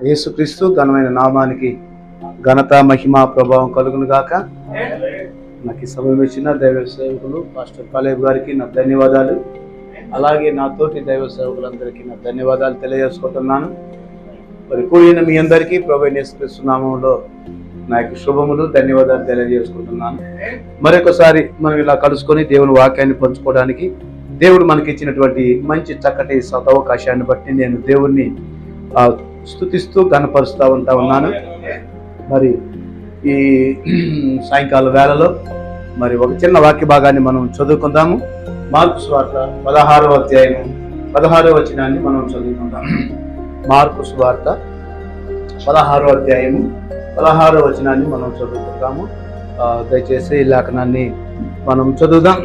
యేసుక్రీస్తు ఘనమైన నామానికి ఘనత మహిమ ప్రభావం కలుగును గాక. నాకు ఈ సమయం ఇచ్చిన దైవ సేవకులు పాస్టర్ కాలేబ్ గారికి నా ధన్యవాదాలు. అలాగే నా తోటి దైవ సేవకులందరికీ నా ధన్యవాదాలు తెలియజేసుకుంటున్నాను. మరి కూడిన మీ అందరికీ ప్రభువైన యేసుక్రీస్తు నామములో నా యొక్క శుభములు ధన్యవాదాలు తెలియజేసుకుంటున్నాను. మరొకసారి మనం ఇలా కలుసుకొని దేవుని వాక్యాన్ని పంచుకోవడానికి దేవుడు మనకి ఇచ్చినటువంటి మంచి చక్కటి సదవకాశాన్ని బట్టి నేను దేవుణ్ణి స్తుతిస్తూ కనపరుస్తూ ఉన్నాను. మరి ఈ సాయంకాల వేళలో మరి ఒక చిన్న వాక్య భాగాన్ని మనం చదువుకుందాము. మార్కు సువార్త 16వ అధ్యాయము 16వ వచనాన్ని మనం చదువుకుందాం. మార్కు సువార్త 16వ అధ్యాయము 16వ వచనాన్ని మనం చదువుకుందాము. దయచేసి ఈ లేఖనాన్ని మనం చదువుదాం.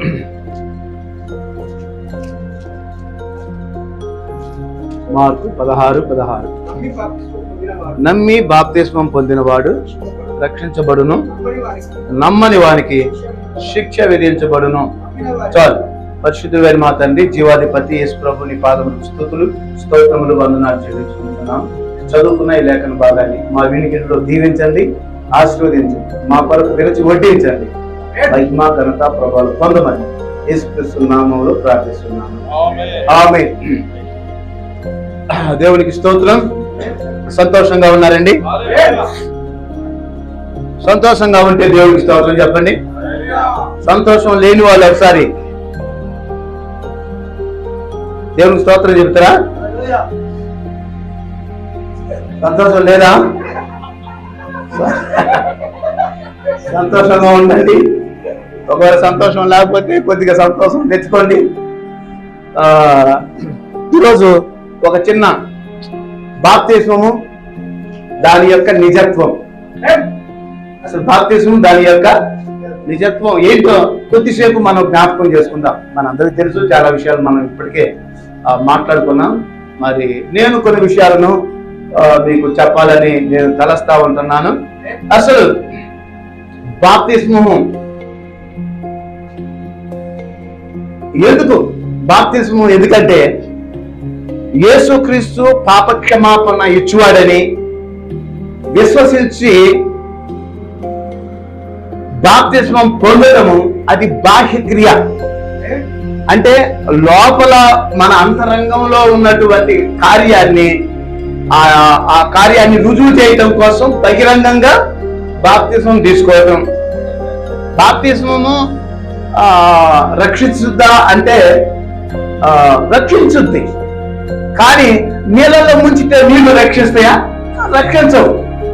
మార్కు 16:16 నమ్మి బాప్తిస్మం పొందినవాడు రక్షించబడును, నమ్మని వానికి శిక్ష విధించబడును. చాలు. పరిశుద్ధుడైన మా తండ్రి, జీవాధిపతి యేసు ప్రభుని పాదములకు స్తుతులు స్తోత్రములు వందనాలు చెల్లించుకుంటున్నాం. చదువుకున్న ఈ లేఖన భాగాన్ని మా వినికిడిలో దీవించండి, ఆశీర్వదించండి, మా కొరకు విరచి వడ్డించండి. మహిమ ఘనత ప్రభావం పొందమని యేసుక్రీస్తు నామములో ప్రార్థిస్తున్నాను. ఆమేన్. దేవునికి స్తోత్రం. సంతోషంగా ఉన్నారండి? సంతోషంగా ఉంటే దేవునికి స్తోత్రం చెప్పండి. సంతోషం లేని వాళ్ళు ఒకసారి దేవునికి స్తోత్రం చెప్తారా? సంతోషం లేదా? సంతోషంగా ఉండండి. ఒకవేళ సంతోషం లేకపోతే కొద్దిగా సంతోషం తెచ్చుకోండి. ఈరోజు ఒక చిన్న బాప్తిస్మము, దాని యొక్క నిజత్వం, అసలు బాప్తిస్మం దాని యొక్క నిజత్వం ఏంటో కొద్దిసేపు మనం జ్ఞాపకం చేసుకుందాం. మనందరికీ తెలుసు, చాలా విషయాలు మనం ఇప్పటికే మాట్లాడుకున్నాం. మరి నేను కొన్ని విషయాలను మీకు చెప్పాలని నేను తలస్తా ఉంటున్నాను. అసలు బాప్తిస్మము ఎందుకు? బాప్తిస్మం ఎందుకంటే యేసుక్రీస్తు పాపక్షమాపణ ఇచ్చువాడని విశ్వసించి బాప్తిస్మం పొందడము అది బాహ్య క్రియ. అంటే లోపల మన అంతరంగంలో ఉన్నటువంటి కార్యాన్ని ఆ కార్యాన్ని రుజువు చేయటం కోసం బహిరంగంగా బాప్తిస్మం తీసుకోవటం. బాప్తిస్మము రక్షించుద్దా అంటే రక్షించుద్ది, కానీ నీళ్ళలో ముంచితే నీళ్లు రక్షిస్తాయా? రక్షించవు.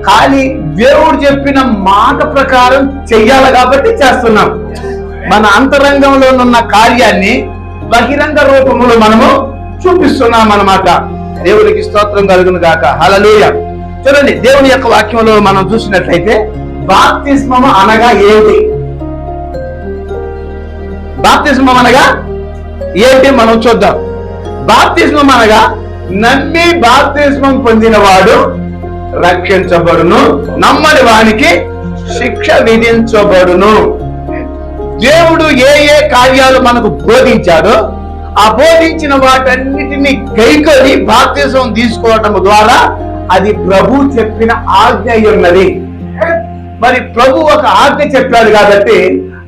కానీ దేవుడు చెప్పిన మాట ప్రకారం చెయ్యాలి కాబట్టి చేస్తున్నాం. మన అంతరంగంలో ఉన్న కార్యాన్ని బహిరంగ రూపంలో మనము చూపిస్తున్నాం అన్నమాట. దేవునికి స్తోత్రం కలుగును గాక. హల్లెలూయా. చూడండి, దేవుని యొక్క వాక్యంలో మనం చూసినట్లయితే బాప్తిస్మము అనగా ఏంటి? బాప్తిస్మం అనగా ఏంటి మనం చూద్దాం. బాప్తిస్మం అనగా నమ్మి బాప్తిస్మం పొందినవాడు రక్షించబడును, నమ్మని వానికి శిక్ష విధించబడును. దేవుడు ఏ ఏ కార్యాలు మనకు బోధించాడో ఆ బోధించిన వాటన్నిటిని గైకొని బాప్తిస్మం తీసుకోవటం ద్వారా అది ప్రభు చెప్పిన ఆజ్ఞ ఉన్నది. మరి ప్రభు ఒక ఆజ్ఞ చెప్పాడు కాబట్టి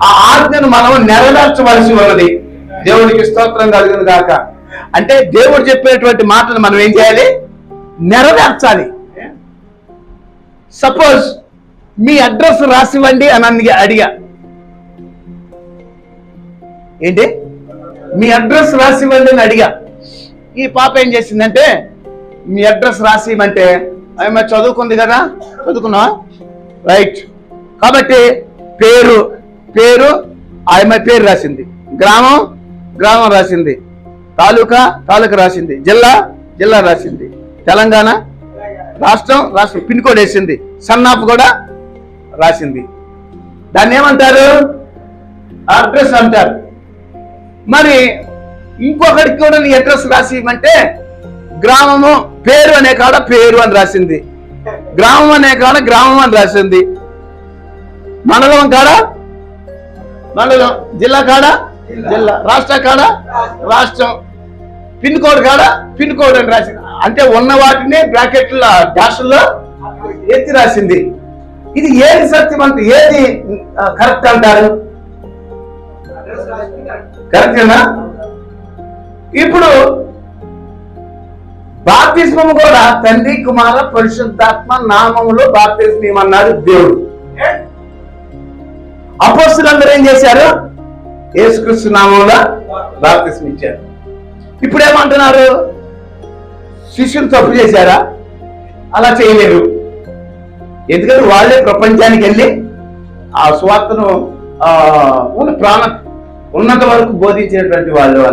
ఆ ఆజ్ఞను మనం నెరవేర్చవలసి ఉన్నది. దేవునికి స్తోత్రం కలుగును గాక. అంటే దేవుడు చెప్పేటువంటి మాటలు మనం ఏం చేయాలి? నెరవేర్చాలి. సపోజ్ మీ అడ్రస్ రాసివ్వండి అని అడిగా. ఏంటి? మీ అడ్రస్ రాసివ్వండి అని అడిగా. ఈ పాప ఏం చేసిందంటే మీ అడ్రస్ రాసివ్వమంటే ఆమె చదువుకుంది కదా, చదువుకున్నా రైట్. కాబట్టి పేరు ఆమె పేరు రాసింది, గ్రామం రాసింది, తాలూకా రాసింది, జిల్లా రాసింది, తెలంగాణ రాష్ట్రం పిన్ కోడ్ వేసింది, సన్నాఫ్ కూడా రాసింది. దాన్ని ఏమంటారు? అడ్రస్ అంటారు. మరి ఇంకొకటికి కూడా నీ అడ్రస్ రాసిమంటే గ్రామము పేరు అనే కాడ పేరు అని రాసింది, గ్రామం అనే కాడ గ్రామం అని రాసింది, మండలం కాడ మండలం, జిల్లా కాడ జిల్లా, రాష్ట్ర కాడ రాష్ట్రం, పిన్ కోడ్ కాడ పిన్ కోడ్ అని రాసింది. అంటే ఉన్న వాటిని బ్రాకెట్లో డాష్లో ఎత్తి రాసింది. ఇది ఏది సత్యం అంటే ఏది కరెక్ట్ అంటారు? కరెక్టేనా? ఇప్పుడు బాప్తిస్మం కూడా తండ్రి కుమార పరిశుద్ధాత్మ నామములో బాప్తిస్మం ఇవ్వమన్నాడు దేవుడు. అపోస్తలులందరూ ఏం చేశారు? యేసుక్రీస్తు నామంలో బాప్తిస్మం ఇచ్చారు. ఇప్పుడు ఏమంటున్నారు? శిష్యులు తప్పు చేశారా? అలా చేయలేరు. ఎందుకంటే వాళ్ళే ప్రపంచానికి వెళ్ళి ఆ సువార్తను ఉన్నత వరకు బోధించినటువంటి వాళ్ళు.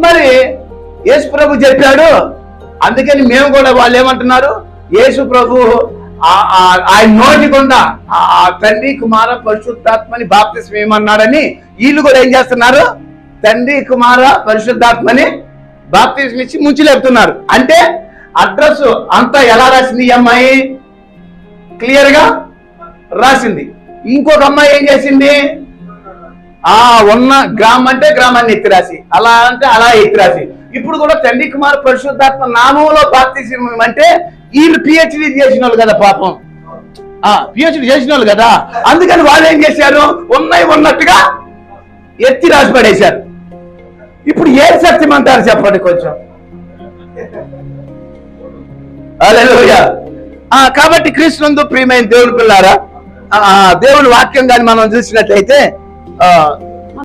మరి యేసు ప్రభు చెప్పాడు, అందుకని మేము కూడా వాళ్ళు ఏమంటున్నారు? యేసు ప్రభు ఆయన నోటికుండా ఆ తండ్రి కుమార పరిశుద్ధాత్మని బాప్తిస్మం ఏమన్నాడని వీళ్ళు కూడా ఏం చేస్తున్నారు? తండ్రి కుమార పరిశుద్ధాత్మని బాప్తిస్మం ఇచ్చి ముంచి లేపుతున్నారు. అంటే అడ్రస్ అంతా ఎలా రాసింది ఈ అమ్మాయి? క్లియర్ గా రాసింది. ఇంకొక అమ్మాయి ఏం చేసింది? ఉన్న గ్రామం అంటే గ్రామాన్ని ఎత్తిరాసి, అలా అంటే అలా ఎత్తిరాసి. ఇప్పుడు కూడా తండ్రి కుమార పరిశుద్ధాత్మ నామంలో బాప్తిస్మం అంటే వీళ్ళు పిహెచ్డి చేసిన వాళ్ళు కదా పాపం, పిహెచ్డి చేసిన వాళ్ళు కదా. అందుకని వాళ్ళు ఏం చేశారు? ఉన్నట్టుగా ఎత్తి రాసి పడేశారు. ఇప్పుడు ఏది సత్యం అంటారు చెప్పండి కొంచెం. హల్లెలూయా. కాబట్టి క్రీస్తునందు ప్రియమైన దేవుని పిల్లారా, దేవుని వాక్యం కానీ మనం చూసినట్లయితే